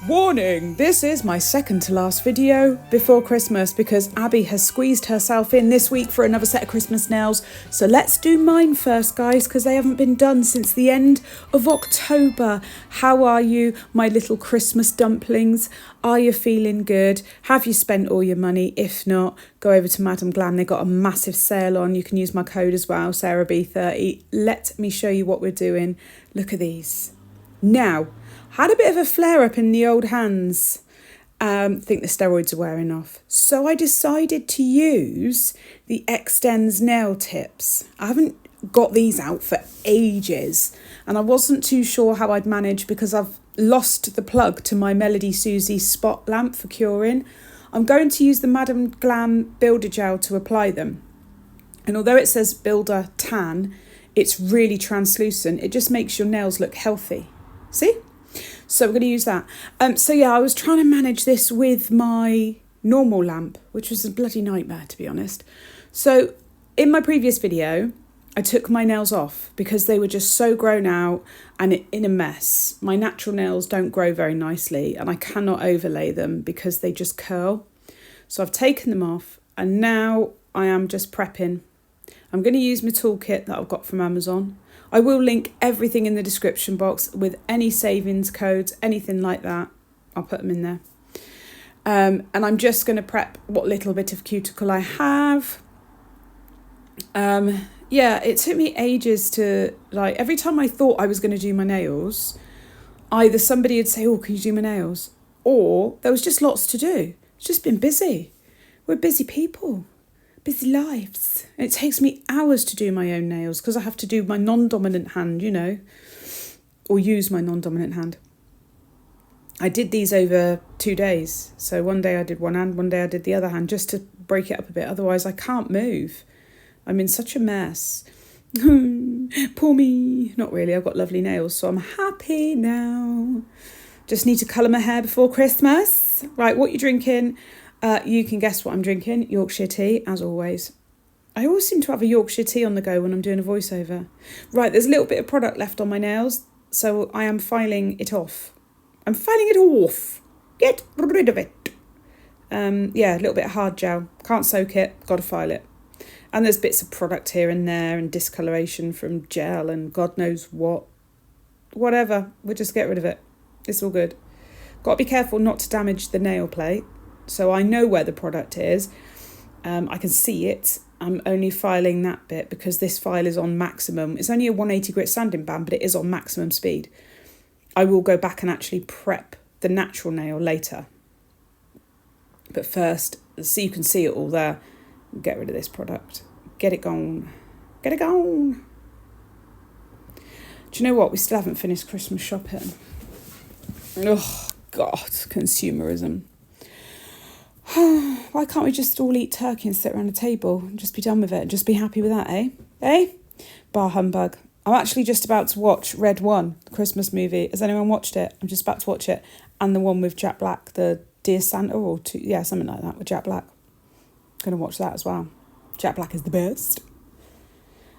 Warning! This is my second to last video before Christmas because Abby has squeezed herself in this week for another set of Christmas nails. So let's do mine first, guys, because they haven't been done since the end of October. How are you, my little Christmas dumplings? Are you feeling good? Have you spent all your money? If not, go over to Madam Glam. They got a massive sale on. You can use my code as well, SarahB30. Let me show you what we're doing. Look at these. Now, had a bit of a flare up in the old hands. Think the steroids are wearing off. So I decided to use the Xtens nail tips. I haven't got these out for ages and I wasn't too sure how I'd manage because I've lost the plug to my Melodysusie spot lamp for curing. I'm going to use the Madam Glam Builder Gel to apply them. And although it says Builder Tan, it's really translucent. It just makes your nails look healthy. See? So we're going to use that. So yeah, I was trying to manage this with my normal lamp, which was a bloody nightmare, to be honest. So in my previous video, I took my nails off because they were just so grown out and in a mess. My natural nails don't grow very nicely and I cannot overlay them because they just curl. So I've taken them off and now I am just prepping. I'm going to use my toolkit that I've got from Amazon. I will link everything in the description box with any savings codes, anything like that. I'll put them in there. And I'm just going to prep what little bit of cuticle I have. Yeah, it took me ages to, like, every time I thought I was going to do my nails, either somebody would say, oh, can you do my nails? Or there was just lots to do. It's just been busy. We're busy people. Busy lives. It takes me hours to do my own nails because I have to do my non-dominant hand, you know, or use my non-dominant hand. I did these over 2 days. So one day I did one hand, one day I did the other hand just to break it up a bit. Otherwise I can't move. I'm in such a mess. Poor me. Not really. I've got lovely nails, so I'm happy now. Just need to colour my hair before Christmas. Right, what you drinking? You can guess what I'm drinking. Yorkshire tea, as always. I always seem to have a Yorkshire tea on the go when I'm doing a voiceover. Right, there's a little bit of product left on my nails, so I am filing it off. I'm filing it off. Get rid of it. Yeah, a little bit of hard gel. Can't soak it, got to file it. And there's bits of product here and there and discoloration from gel and God knows what. Whatever, we'll just get rid of it. It's all good. Got to be careful not to damage the nail plate. So I know where the product is. I can see it. I'm only filing that bit because this file is on maximum. It's only a 180 grit sanding band, but it is on maximum speed. I will go back and actually prep the natural nail later. But first, so you can see it all there. Get rid of this product. Get it gone. Get it gone. Do you know what? We still haven't finished Christmas shopping. Oh, God, consumerism. Why can't we just all eat turkey and sit around a table and just be done with it and just be happy with that, eh? Eh? Bar humbug. I'm actually just about to watch Red One, the Christmas movie. Has anyone watched it? I'm just about to watch it. And the one with Jack Black, the Dear Santa or two, yeah, something like that with Jack Black. Going to watch that as well. Jack Black is the best.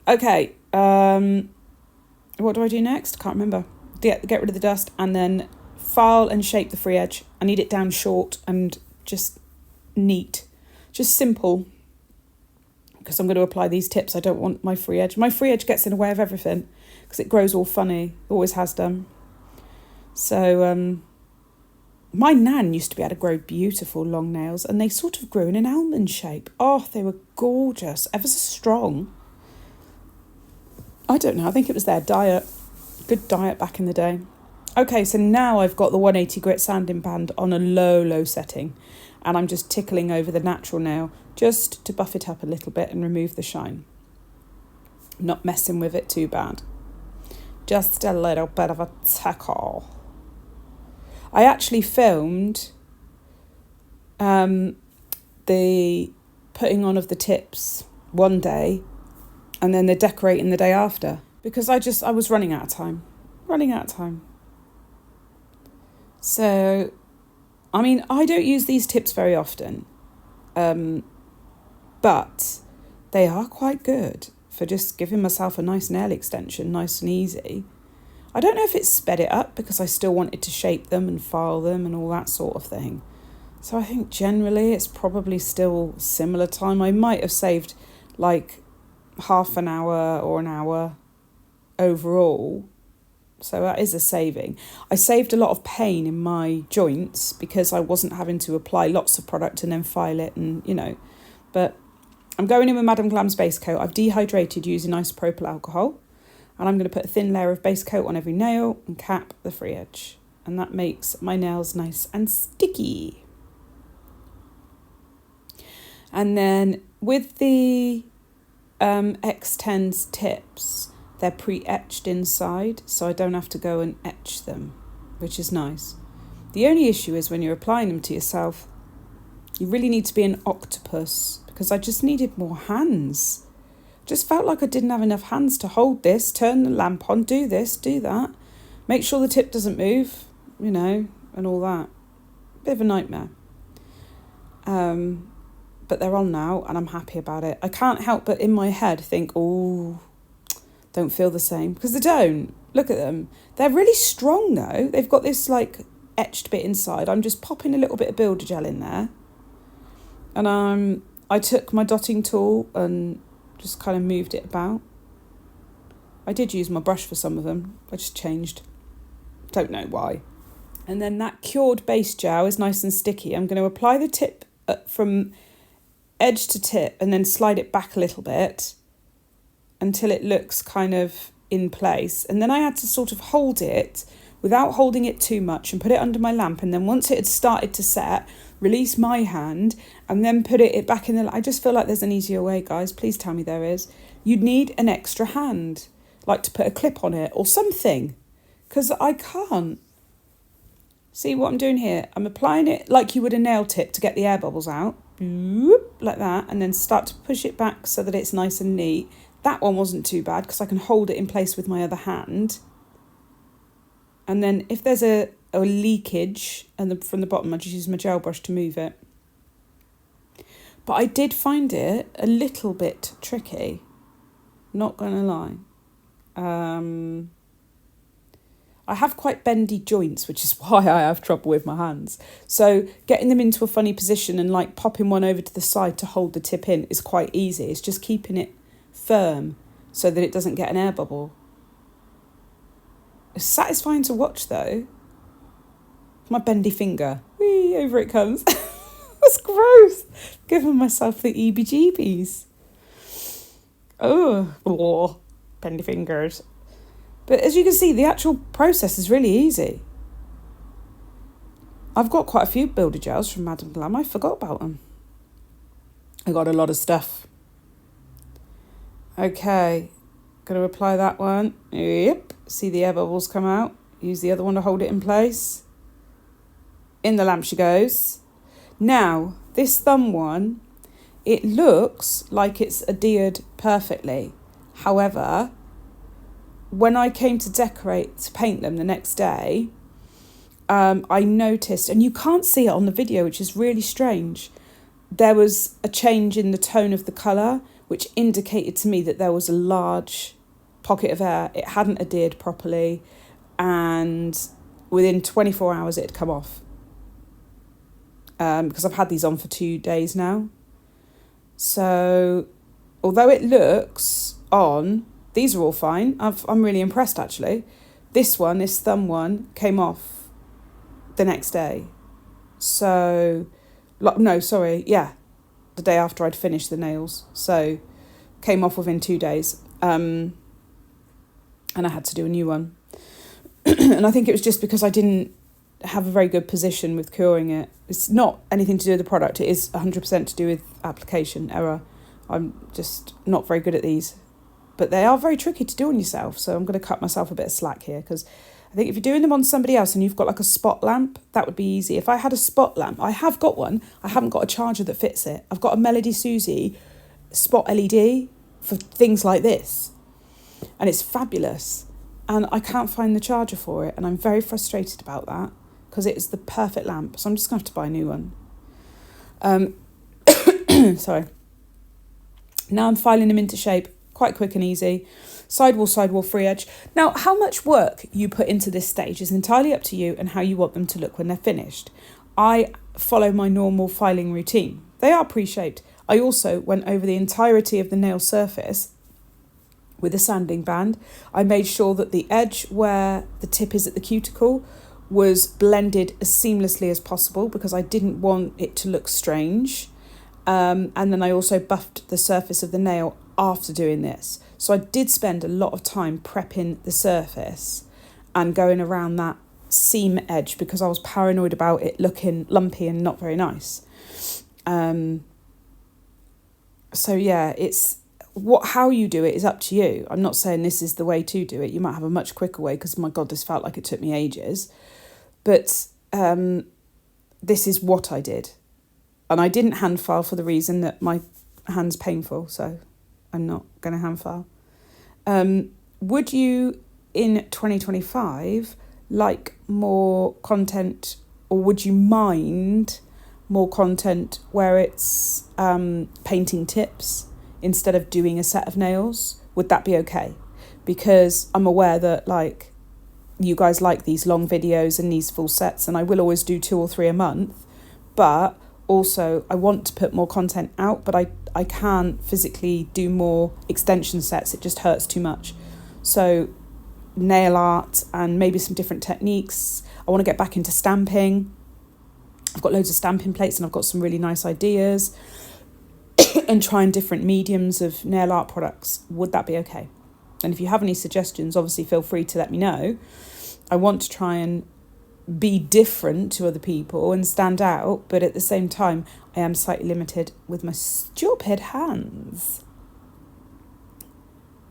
Okay. What do I do next? Can't remember. Get rid of the dust and then file and shape the free edge. I need it down short and just neat, just simple, because I'm going to apply these tips. I don't want my free edge gets in the way of everything because it grows all funny, always has done. So my nan used to be able to grow beautiful long nails and they sort of grew in an almond shape. Oh, they were gorgeous, ever so strong. I don't know, I think it was their diet, good diet back in the day. Okay, so now I've got the 180 grit sanding band on a low setting and I'm just tickling over the natural nail just to buff it up a little bit and remove the shine. Not messing with it too bad. Just a little bit of a tickle. I actually filmed the putting on of the tips one day and then the decorating the day after because I was running out of time. So, I mean, I don't use these tips very often, but they are quite good for just giving myself a nice nail extension, nice and easy. I don't know if it sped it up because I still wanted to shape them and file them and all that sort of thing. So I think generally it's probably still similar time. I might have saved like half an hour or an hour overall. So that is a saving. I saved a lot of pain in my joints because I wasn't having to apply lots of product and then file it and, you know. But I'm going in with Madam Glam's base coat. I've dehydrated using isopropyl alcohol. And I'm going to put a thin layer of base coat on every nail and cap the free edge. And that makes my nails nice and sticky. And then with the Xtens tips, they're pre-etched inside, so I don't have to go and etch them, which is nice. The only issue is when you're applying them to yourself, you really need to be an octopus, because I just needed more hands. Just felt like I didn't have enough hands to hold this, turn the lamp on, do this, do that, make sure the tip doesn't move, you know, and all that. Bit of a nightmare. But they're on now and I'm happy about it. I can't help but in my head think, oh, don't feel the same, because they don't. Look at them. They're really strong though. They've got this like etched bit inside. I'm just popping a little bit of builder gel in there. And I took my dotting tool and just kind of moved it about. I did use my brush for some of them. I just changed. Don't know why. And then that cured base gel is nice and sticky. I'm going to apply the tip from edge to tip and then slide it back a little bit until it looks kind of in place. And then I had to sort of hold it without holding it too much and put it under my lamp. And then once it had started to set, release my hand and then put it back in the... I just feel like there's an easier way, guys. Please tell me there is. You'd need an extra hand, like to put a clip on it or something, because I can't. See what I'm doing here? I'm applying it like you would a nail tip to get the air bubbles out. Like that. And then start to push it back so that it's nice and neat. That one wasn't too bad because I can hold it in place with my other hand. And then if there's a leakage from the bottom, I just use my gel brush to move it. But I did find it a little bit tricky. Not going to lie. I have quite bendy joints, which is why I have trouble with my hands. So getting them into a funny position and like popping one over to the side to hold the tip in is quite easy. It's just keeping it firm so that it doesn't get an air bubble. It's satisfying to watch though. My bendy finger. Whee, over it comes. That's gross. Giving myself the EBGBs. Oh, bendy fingers. But as you can see, the actual process is really easy. I've got quite a few builder gels from Madam Glam. I forgot about them. I got a lot of stuff. Okay, going to apply that one. Yep, see the air bubbles come out. Use the other one to hold it in place. In the lamp she goes. Now, this thumb one, it looks like it's adhered perfectly. However, when I came to paint them the next day, I noticed, and you can't see it on the video, which is really strange, there was a change in the tone of the colour, which indicated to me that there was a large pocket of air. It hadn't adhered properly, and within 24 hours it had come off. Because I've had these on for 2 days now. So, although it looks on... These are all fine. I'm really impressed, actually. This thumb one, came off the next day. So, the day after I'd finished the nails. So, came off within 2 days. And I had to do a new one. And I think it was just because I didn't have a very good position with curing it. It's not anything to do with the product. It is 100% to do with application error. I'm just not very good at these. But they are very tricky to do on yourself, so I'm going to cut myself a bit of slack here, because I think if you're doing them on somebody else and you've got like a spot lamp, that would be easy. If I had a spot lamp, I have got one, I haven't got a charger that fits it. I've got a Melodysusie spot LED for things like this, and it's fabulous, and I can't find the charger for it, and I'm very frustrated about that, because it's the perfect lamp, so I'm just going to have to buy a new one. Sorry. Now I'm filing them into shape. quite quick and easy. Sidewall, free edge. Now, how much work you put into this stage is entirely up to you and how you want them to look when they're finished. I follow my normal filing routine. They are pre-shaped. I also went over the entirety of the nail surface with a sanding band. I made sure that the edge where the tip is at the cuticle was blended as seamlessly as possible because I didn't want it to look strange. And then I also buffed the surface of the nail after doing this. So I did spend a lot of time prepping the surface and going around that seam edge because I was paranoid about it looking lumpy and not very nice. So yeah, it's how you do it is up to you. I'm not saying this is the way to do it. You might have a much quicker way because my God, this felt like it took me ages. But this is what I did. And I didn't hand file for the reason that my hand's painful, so I'm not going to hand file. Would you, in 2025, like more content, or would you mind more content where it's painting tips instead of doing a set of nails? Would that be okay? Because I'm aware that like you guys like these long videos and these full sets, and I will always do 2 or 3 a month, but also I want to put more content out, but I can't physically do more extension sets. It just hurts too much. So nail art and maybe some different techniques. I want to get back into stamping. I've got loads of stamping plates and I've got some really nice ideas and trying different mediums of nail art products. Would that be okay? And if you have any suggestions, obviously feel free to let me know. I want to try and be different to other people and stand out, but at the same time, I am slightly limited with my stupid hands.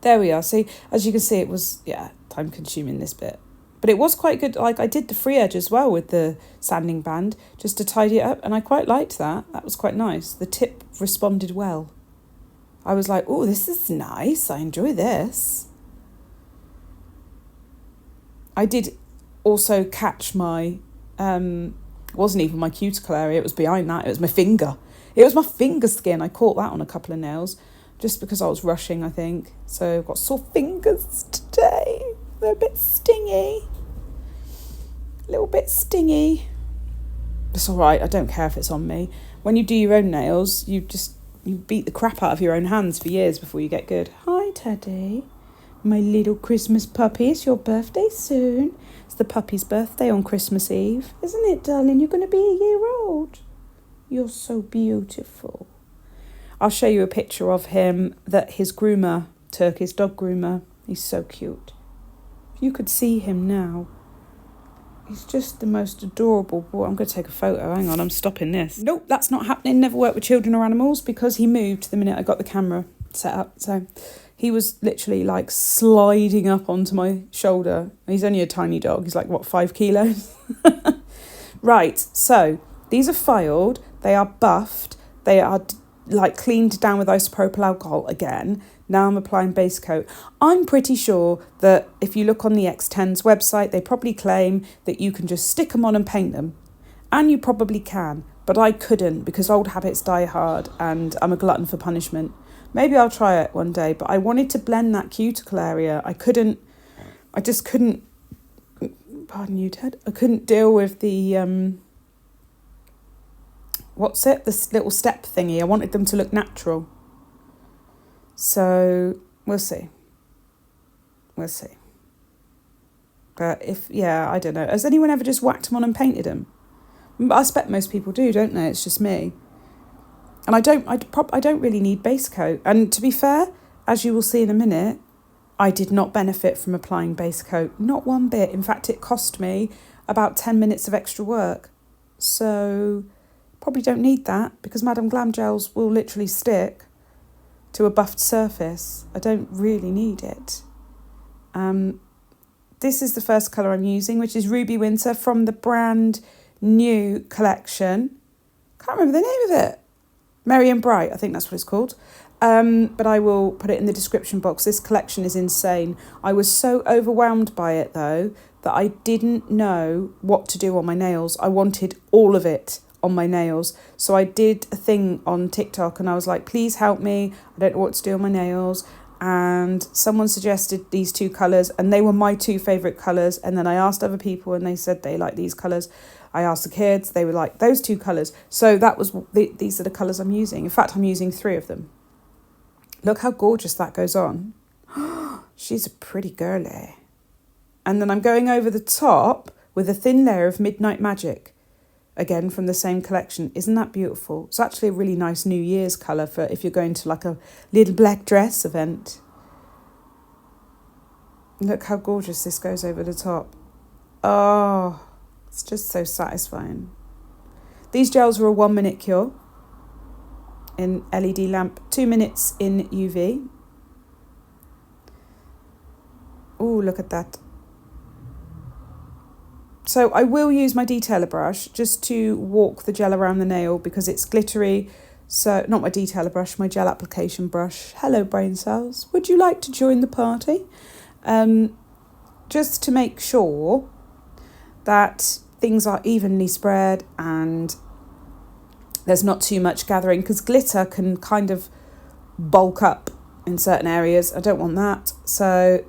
There we are. See, as you can see, it was, time consuming this bit. But it was quite good. Like I did the free edge as well with the sanding band just to tidy it up. And I quite liked that. That was quite nice. The tip responded well. I was like, oh, this is nice. I enjoy this. I did also catch my, it wasn't even my cuticle area. It was behind that. It was my finger. It was my finger skin. I caught that on a couple of nails just because I was rushing, I think. So I've got sore fingers today. They're a bit stingy. A little bit stingy. It's all right. I don't care if it's on me. When you do your own nails, you beat the crap out of your own hands for years before you get good. Hi, Teddy. My little Christmas puppy. It's your birthday soon. It's the puppy's birthday on Christmas Eve. Isn't it, darling? You're going to be a year old. You're so beautiful. I'll show you a picture of him that his groomer took, his dog groomer. He's so cute. If you could see him now, he's just the most adorable boy. I'm going to take a photo. Hang on, I'm stopping this. Nope, that's not happening. Never worked with children or animals because he moved the minute I got the camera set up. So he was literally like sliding up onto my shoulder. He's only a tiny dog. He's like, 5 kilos? Right, so these are filed. They are buffed. They are like cleaned down with isopropyl alcohol again. Now I'm applying base coat. I'm pretty sure that if you look on the Xtens website, they probably claim that you can just stick them on and paint them. And you probably can, but I couldn't because old habits die hard and I'm a glutton for punishment. Maybe I'll try it one day, but I wanted to blend that cuticle area. I just couldn't, pardon you, Ted, I couldn't deal with the, this little step thingy. I wanted them to look natural. So we'll see. But I don't know. Has anyone ever just whacked them on and painted them? I expect most people do, don't they? It's just me. And I don't really need base coat. And to be fair, as you will see in a minute, I did not benefit from applying base coat. Not one bit. In fact, it cost me about 10 minutes of extra work. So probably don't need that because Madam Glam Gels will literally stick to a buffed surface. I don't really need it. This is the first colour I'm using, which is Ruby Winter from the brand new collection. Can't remember the name of it. Merry and Bright, I think that's what it's called. But I will put it in the description box. This collection is insane. I was so overwhelmed by it, though, that I didn't know what to do on my nails. I wanted all of it on my nails. So I did a thing on TikTok and I was like, please help me. I don't know what to do on my nails. and someone suggested these two colours, and they were my two favourite colours. And then I asked other people and they said they like these colours. I asked the kids, they were like those two colours. So that was these are the colours I'm using. In fact, I'm using 3 of them. Look how gorgeous that goes on. She's a pretty girlie. And then I'm going over the top with a thin layer of Midnight Magic. Again, from the same collection. Isn't that beautiful? It's actually a really nice New Year's colour for if you're going to like a little black dress event. Look how gorgeous this goes over the top. Oh, it's just so satisfying. These gels are a 1-minute cure in LED lamp, 2 minutes in UV. Oh, look at that. So I will use my detailer brush just to walk the gel around the nail because it's glittery. So, not my detailer brush, my gel application brush. Hello, brain cells. Would you like to join the party? Just to make sure that things are evenly spread and there's not too much gathering, because glitter can kind of bulk up in certain areas. I don't want that. So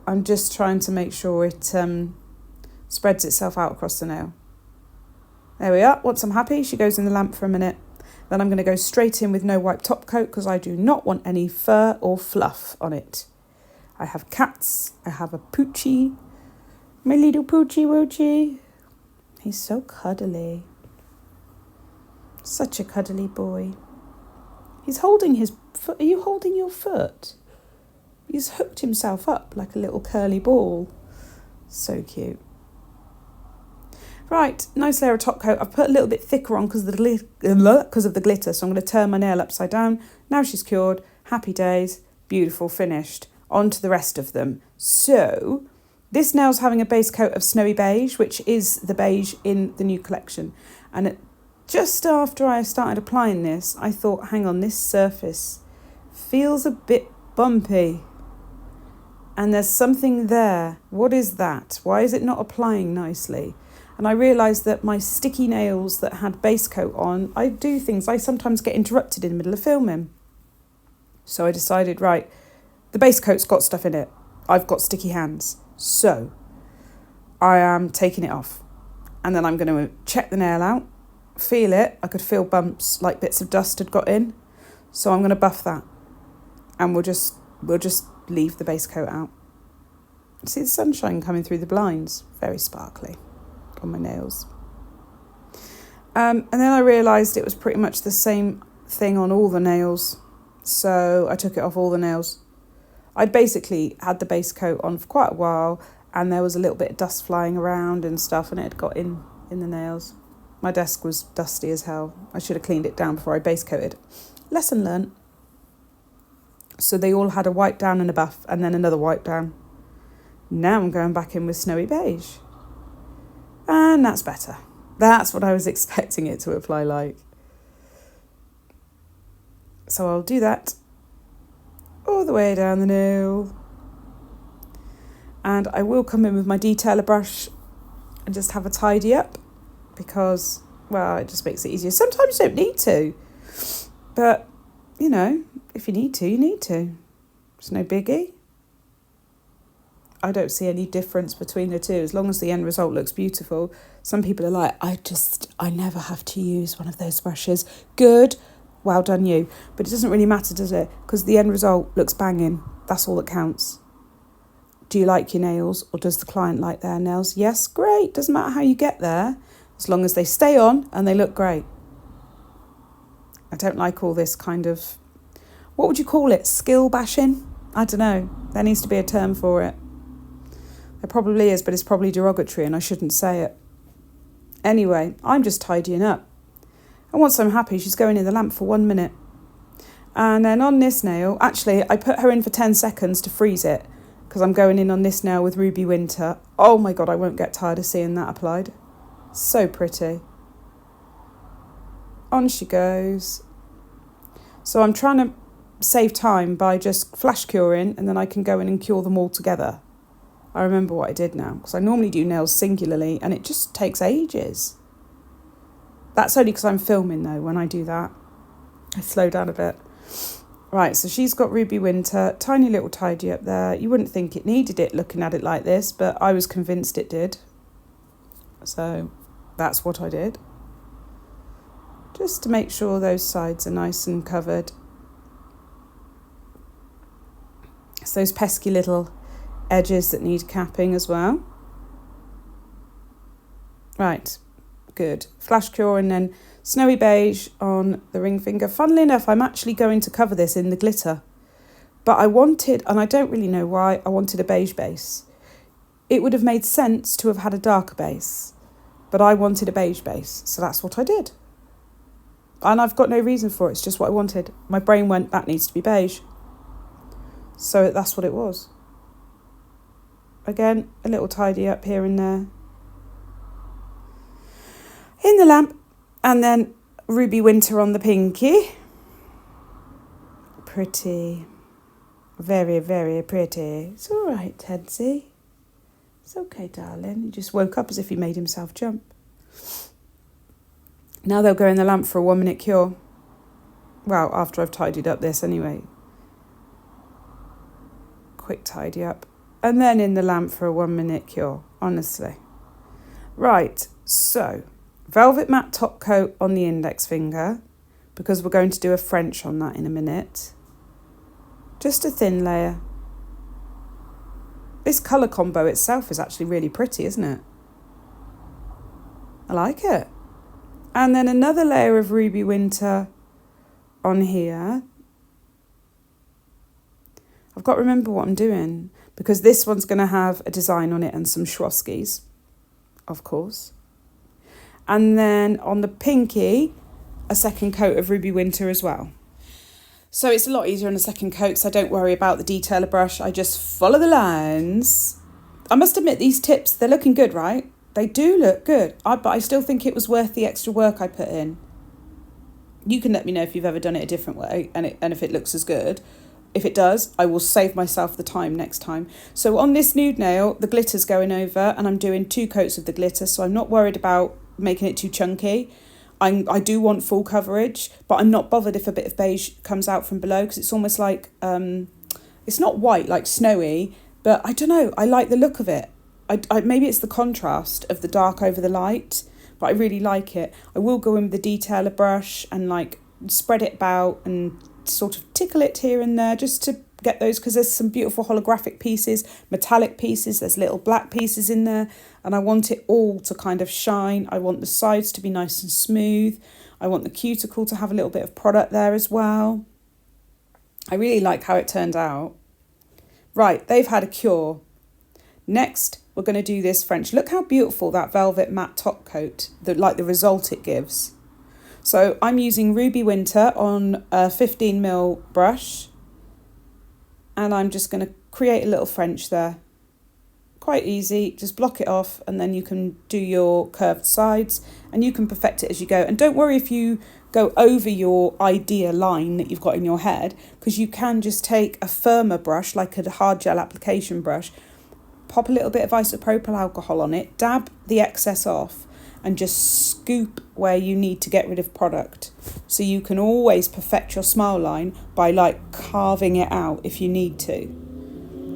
I'm just trying to make sure it spreads itself out across the nail. There we are. Once I'm happy, she goes in the lamp for a minute. Then I'm going to go straight in with no wipe top coat because I do not want any fur or fluff on it. I have cats. I have a poochie. My little poochie woochie. He's so cuddly. Such a cuddly boy. He's holding his foot. Are you holding your foot? He's hooked himself up like a little curly ball. So cute. Right, nice layer of top coat. I've put a little bit thicker on because of the glitter, so I'm going to turn my nail upside down. Now she's cured. Happy days. Beautiful, finished. On to the rest of them. So, this nail's having a base coat of snowy beige, which is the beige in the new collection. And just after I started applying this, I thought, hang on, this surface feels a bit bumpy. And there's something there. What is that? Why is it not applying nicely? And I realised that my sticky nails that had base coat on, I do things. I sometimes get interrupted in the middle of filming. So I decided, right, the base coat's got stuff in it. I've got sticky hands. So I am taking it off. And then I'm going to check the nail out, feel it. I could feel bumps, like bits of dust had got in. So I'm going to buff that. And we'll just leave the base coat out. See the sunshine coming through the blinds. Very sparkly on my nails. And then I realised it was pretty much the same thing on all the nails. So I took it off all the nails. I basically had the base coat on for quite a while and there was a little bit of dust flying around and stuff and it had got in the nails. My desk was dusty as hell. I should have cleaned it down before I base coated. Lesson learnt. So they all had a wipe down and a buff and then another wipe down. Now I'm going back in with snowy beige. And that's better. That's what I was expecting it to apply like. So I'll do that all the way down the nail. And I will come in with my detailer brush and just have a tidy up because, well, it just makes it easier. Sometimes you don't need to. But, you know, if you need to, you need to. It's no biggie. I don't see any difference between the two as long as the end result looks beautiful. Some people are like, I never have to use one of those brushes. Good, well done you. But it doesn't really matter, does it? Because the end result looks banging. That's all that counts. Do you like your nails or does the client like their nails? Yes, great. Doesn't matter how you get there as long as they stay on and they look great. I don't like all this kind of, what would you call it? Skill bashing? I don't know. There needs to be a term for it. There probably is, but it's probably derogatory and I shouldn't say it. Anyway, I'm just tidying up. And once I'm happy, she's going in the lamp for 1 minute. And then on this nail, actually, I put her in for 10 seconds to freeze it because I'm going in on this nail with Ruby Winter. Oh my God, I won't get tired of seeing that applied. So pretty. On she goes. So I'm trying to save time by just flash curing and then I can go in and cure them all together. I remember what I did now because I normally do nails singularly and it just takes ages. That's only because I'm filming though when I do that. I slow down a bit. Right, so she's got Ruby Winter, tiny little tidy up there. You wouldn't think it needed it looking at it like this, but I was convinced it did. So that's what I did. Just to make sure those sides are nice and covered. It's those pesky little edges that need capping as well. Right, good. Flash Cure and then Snowy Beige on the ring finger. Funnily enough, I'm actually going to cover this in the glitter. But I wanted, and I don't really know why, I wanted a beige base. It would have made sense to have had a darker base, but I wanted a beige base, so that's what I did. And I've got no reason for it, it's just what I wanted. My brain went, that needs to be beige. So that's what it was. Again, a little tidy up here and there. In the lamp, and then Ruby Winter on the pinky. Pretty. Very, very pretty. It's all right, Tedsy. It's okay, darling. He just woke up as if he made himself jump. Now they'll go in the lamp for a 1 minute cure. Well, after I've tidied up this anyway. Quick tidy up. And then in the lamp for a 1 minute cure, honestly. Right, so velvet matte top coat on the index finger, because we're going to do a French on that in a minute. Just a thin layer. This colour combo itself is actually really pretty, isn't it? I like it. And then another layer of Ruby Winter on here. I've got to remember what I'm doing, because this one's going to have a design on it and some Swarovskis, of course. And then on the pinky, a second coat of Ruby Winter as well. So it's a lot easier on a second coat, so I don't worry about the detailer brush. I just follow the lines. I must admit, these tips, they're looking good, right? They do look good, but I still think it was worth the extra work I put in. You can let me know if you've ever done it a different way and if it looks as good. If it does, I will save myself the time next time. So on this nude nail, the glitter's going over and I'm doing 2 coats of the glitter, so I'm not worried about making it too chunky. I do want full coverage, but I'm not bothered if a bit of beige comes out from below, because it's almost like, it's not white like snowy, but I don't know, I like the look of it. I maybe it's the contrast of the dark over the light, but I really like it. I will go in with the detailer brush and like spread it about and sort of tickle it here and there just to get those, because there's some beautiful holographic pieces, metallic pieces, there's little black pieces in there, and I want it all to kind of shine. I want the sides to be nice and smooth. I want the cuticle to have a little bit of product there as well. I really like how it turned out. Right, they've had a cure. Next, we're going to do this French. Look how beautiful that velvet matte top coat, the result it gives. So I'm using Ruby Winter on a 15mm brush, and I'm just going to create a little French there. Quite easy, just block it off, and then you can do your curved sides, and you can perfect it as you go. And don't worry if you go over your idea line that you've got in your head, because you can just take a firmer brush, like a hard gel application brush, pop a little bit of isopropyl alcohol on it, dab the excess off, and just scoop where you need to get rid of product. So you can always perfect your smile line by like carving it out if you need to.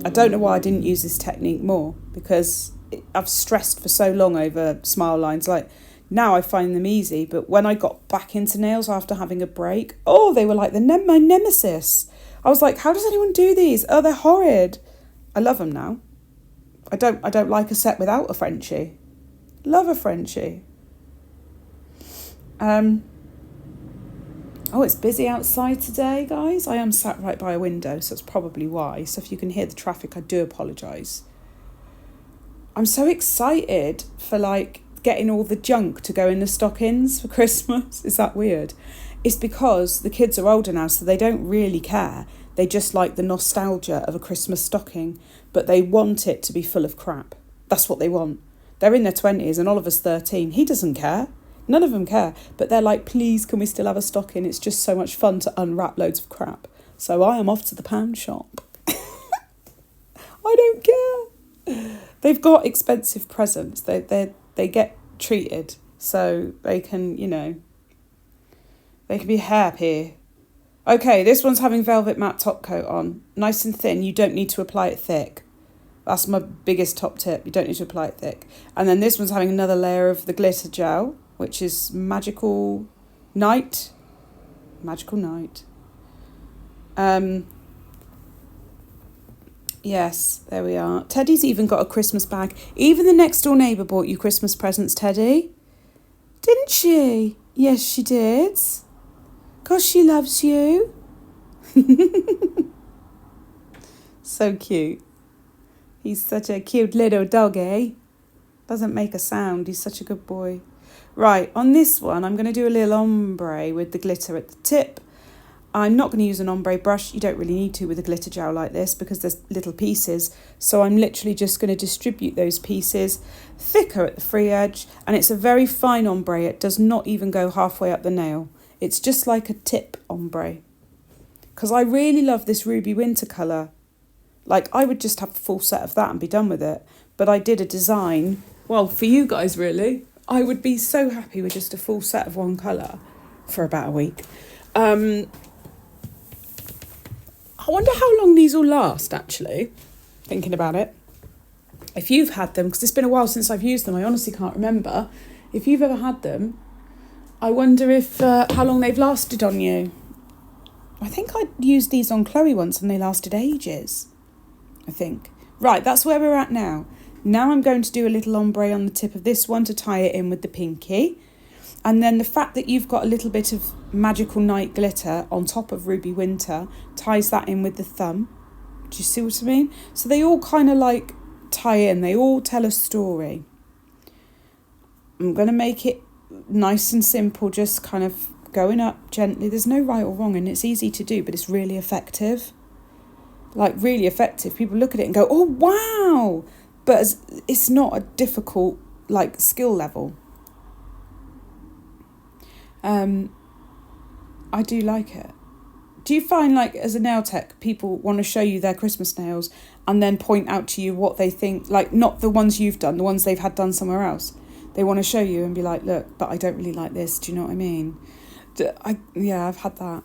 I don't know why I didn't use this technique more, because I've stressed for so long over smile lines. Like now I find them easy, but when I got back into nails after having a break, oh, they were like my nemesis. I was like, how does anyone do these? Oh, they're horrid. I love them now. I don't like a set without a Frenchie. Love a Frenchie. Oh, it's busy outside today, guys. I am sat right by a window, so that's probably why. So if you can hear the traffic, I do apologise. I'm so excited for like getting all the junk to go in the stockings for Christmas. Is that weird? It's because the kids are older now, so they don't really care. They just like the nostalgia of a Christmas stocking, but they want it to be full of crap. That's what they want. They're in their 20s and Oliver's 13. He doesn't care. None of them care. But they're like, please, can we still have a stocking? It's just so much fun to unwrap loads of crap. So I am off to the pound shop. I don't care. They've got expensive presents. They get treated. So they can, they can be happy. Okay, this one's having velvet matte top coat on. Nice and thin. You don't need to apply it thick. That's my biggest top tip. You don't need to apply it thick. And then this one's having another layer of the glitter gel, which is Magical Night. Magical Night. Yes, there we are. Teddy's even got a Christmas bag. Even the next door neighbour bought you Christmas presents, Teddy. Didn't she? Yes, she did. 'Cause she loves you. So cute. He's such a cute little doggy. Doesn't make a sound. He's such a good boy. Right, on this one, I'm going to do a little ombre with the glitter at the tip. I'm not going to use an ombre brush. You don't really need to with a glitter gel like this because there's little pieces. So I'm literally just going to distribute those pieces thicker at the free edge. And it's a very fine ombre. It does not even go halfway up the nail. It's just like a tip ombre. Because I really love this ruby winter colour. Like, I would just have a full set of that and be done with it. But I did a design, well, for you guys really. I would be so happy with just a full set of one colour for about a week. I wonder how long these will last, actually, thinking about it. If you've had them, because it's been a while since I've used them, I honestly can't remember. If you've ever had them, I wonder if how long they've lasted on you. I think I used these on Chloe once and they lasted ages, I think. Right, that's where we're at now. Now I'm going to do a little ombre on the tip of this one to tie it in with the pinky. And then the fact that you've got a little bit of Magical Night glitter on top of Ruby Winter ties that in with the thumb. Do you see what I mean? So they all kind of like tie in. They all tell a story. I'm going to make it nice and simple, just kind of going up gently. There's no right or wrong and it's easy to do, but it's really effective. Like, really effective. People look at it and go, oh, wow. But it's not a difficult, like, skill level. I do like it. Do you find, like, as a nail tech, people want to show you their Christmas nails and then point out to you what they think, like, not the ones you've done, the ones they've had done somewhere else? They want to show you and be like, look, but I don't really like this. Do you know what I mean? Yeah, I've had that.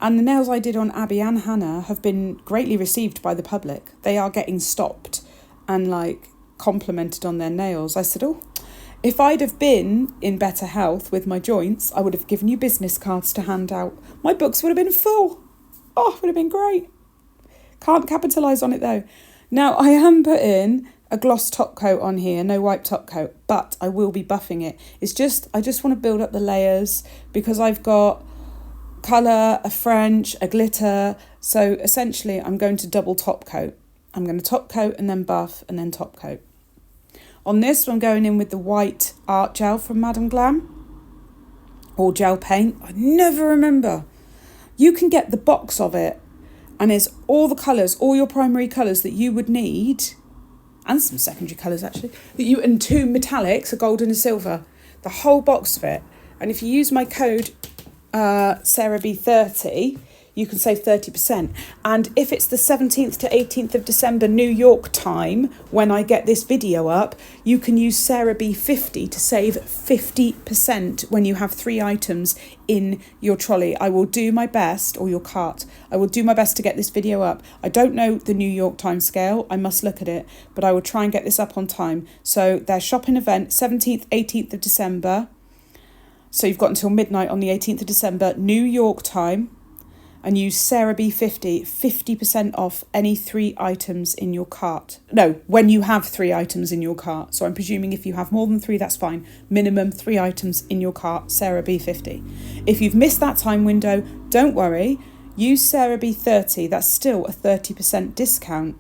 And the nails I did on Abby and Hannah have been greatly received by the public. They are getting stopped and, like, complimented on their nails. I said, oh, if I'd have been in better health with my joints, I would have given you business cards to hand out. My books would have been full. Oh, it would have been great. Can't capitalise on it, though. Now, I am putting a gloss top coat on here, no wipe top coat, but I will be buffing it. It's just, I just want to build up the layers because I've got colour, a French, a glitter. So essentially, I'm going to double top coat. I'm going to top coat and then buff and then top coat. On this, I'm going in with the white art gel from Madam Glam. Or gel paint. I never remember. You can get the box of it. And it's all the colours, all your primary colours that you would need. And some secondary colours, actually. And two metallics, a gold and a silver. The whole box of it. And if you use my code SarahB30, you can save 30%. And if it's the 17th to 18th of December New York time, when I get this video up, you can use SarahB50 to save 50% when you have 3 items in your trolley. I will do my best, or your cart. I will do my best to get this video up. I don't know the New York time scale. I must look at it, but I will try and get this up on time. So their shopping event, 17th, 18th of December. So you've got until midnight on the 18th of December, New York time. And use SarahB50, 50% off any 3 items in your cart. No, when you have 3 items in your cart. So I'm presuming if you have more than 3, that's fine. Minimum 3 items in your cart, SarahB50. If you've missed that time window, don't worry. Use SarahB30. That's still a 30% discount.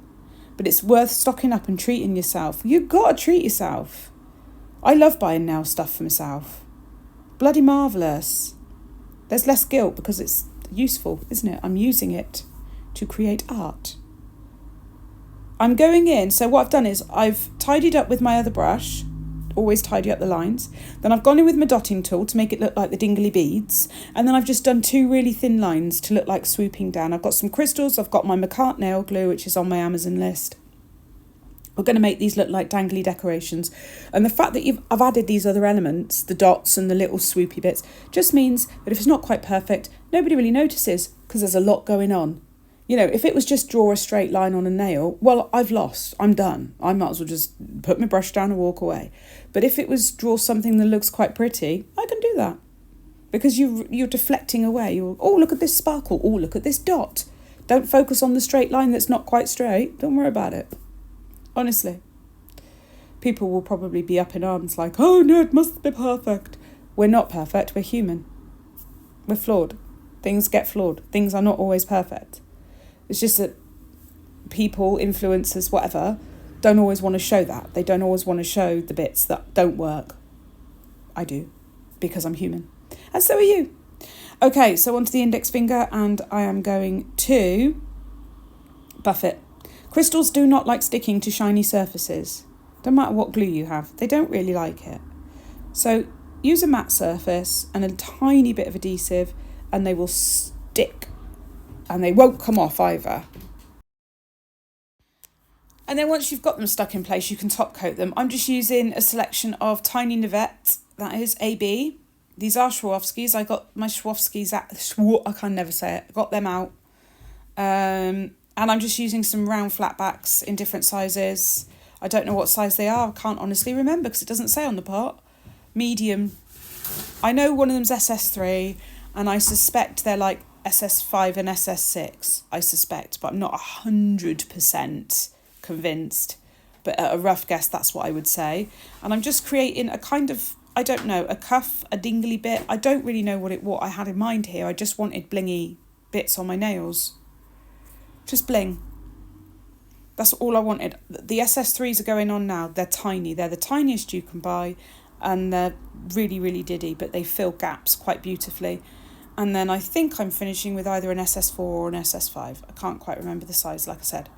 But it's worth stocking up and treating yourself. You've got to treat yourself. I love buying nail stuff for myself. Bloody marvellous. There's less guilt because it's useful, isn't it? I'm using it to create art. I'm going in, so what I've done is I've tidied up with my other brush, always tidy up the lines, then I've gone in with my dotting tool to make it look like the dingly beads, and then I've just done 2 really thin lines to look like swooping down. I've got some crystals, I've got my McCart nail glue, which is on my Amazon list, We're going to make these look like dangly decorations. And the fact that I've added these other elements, the dots and the little swoopy bits, just means that if it's not quite perfect, nobody really notices because there's a lot going on. You know, if it was just draw a straight line on a nail, well, I've lost. I'm done. I might as well just put my brush down and walk away. But if it was draw something that looks quite pretty, I can do that. Because you're deflecting away. Oh, look at this sparkle. Oh, look at this dot. Don't focus on the straight line that's not quite straight. Don't worry about it. Honestly. People will probably be up in arms like, oh no, it must be perfect. We're not perfect. We're human. We're flawed. Things get flawed. Things are not always perfect. It's just that people, influencers, whatever, don't always want to show that. They don't always want to show the bits that don't work. I do, because I'm human. And so are you. Okay, so onto the index finger, and I am going to buff it. Crystals do not like sticking to shiny surfaces. Don't matter what glue you have. They don't really like it. So use a matte surface and a tiny bit of adhesive, and they will stick. And they won't come off either. And then once you've got them stuck in place, you can top coat them. I'm just using a selection of Tiny Navette, that is AB. These are Swarovskis. I got my Swarovskis I can never say it. I got them out. And I'm just using some round flatbacks in different sizes. I don't know what size they are. I can't honestly remember because it doesn't say on the pot. Medium. I know one of them's SS3, and I suspect they're like SS5 and SS6, I suspect, but I'm not 100% convinced. But at a rough guess, that's what I would say. And I'm just creating a kind of, I don't know, a cuff, a dingly bit. I don't really know what I had in mind here. I just wanted blingy bits on my nails. Just bling. That's all I wanted. The SS3s are going on now. They're tiny. They're the tiniest you can buy. And they're really, really diddy, but they fill gaps quite beautifully. And then I think I'm finishing with either an SS4 or an SS5. I can't quite remember the size, like I said.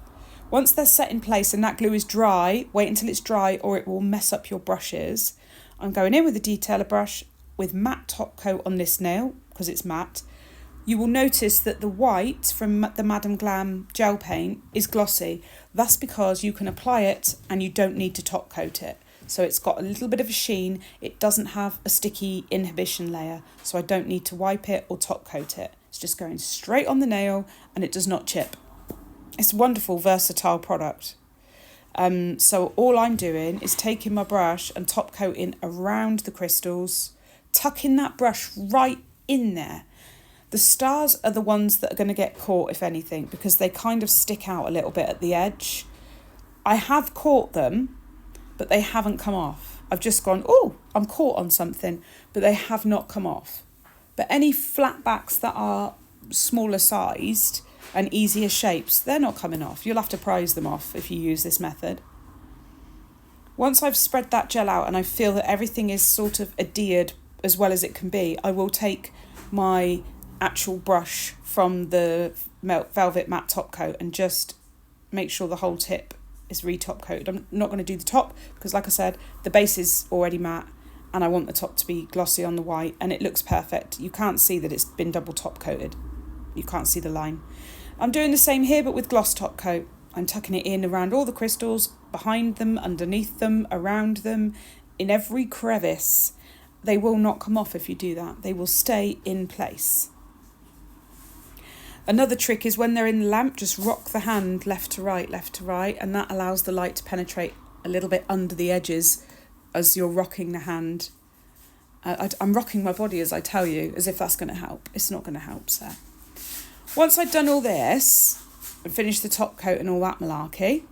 Once they're set in place and that glue is dry, wait until it's dry or it will mess up your brushes. I'm going in with a detailer brush with matte top coat on this nail, because it's matte. You will notice that the white from the Madam Glam gel paint is glossy. That's because you can apply it and you don't need to top coat it. So it's got a little bit of a sheen. It doesn't have a sticky inhibition layer, so I don't need to wipe it or top coat it. It's just going straight on the nail and it does not chip. It's a wonderful, versatile product. So all I'm doing is taking my brush and top coating around the crystals, tucking that brush right in there. The stars are the ones that are going to get caught, if anything, because they kind of stick out a little bit at the edge. I have caught them, but they haven't come off. I've just gone, oh, I'm caught on something, but they have not come off. But any flatbacks that are smaller sized and easier shapes, they're not coming off. You'll have to prise them off if you use this method. Once I've spread that gel out and I feel that everything is sort of adhered as well as it can be, I will take my actual brush from the velvet matte top coat and just make sure the whole tip is re-top coated. I'm not going to do the top because, like I said, the base is already matte and I want the top to be glossy on the white, and it looks perfect. You can't see that it's been double top coated. You can't see the line. I'm doing the same here but with gloss top coat. I'm tucking it in around all the crystals, behind them, underneath them, around them, in every crevice. They will not come off if you do that. They will stay in place. Another trick is when they're in the lamp, just rock the hand left to right, and that allows the light to penetrate a little bit under the edges as you're rocking the hand. I'm rocking my body as I tell you, as if that's going to help. It's not going to help, so. Once I'd done all this and finished the top coat and all that malarkey,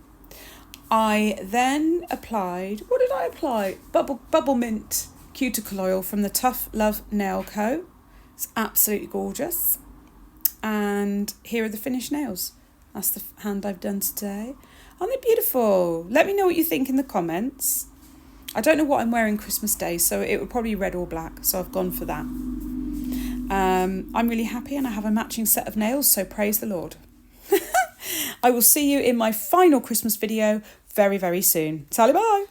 I then applied, what did I apply? Bubble Mint cuticle oil from the Tough Love Nail Co. It's absolutely gorgeous. And here are the finished nails. That's the hand I've done today. Aren't they beautiful? Let me know what you think in the comments. I don't know what I'm wearing Christmas Day, so it would probably be red or black, so I've gone for that. I'm really happy and I have a matching set of nails, so praise the Lord. I will see you in my final Christmas video very, very soon. Tally bye!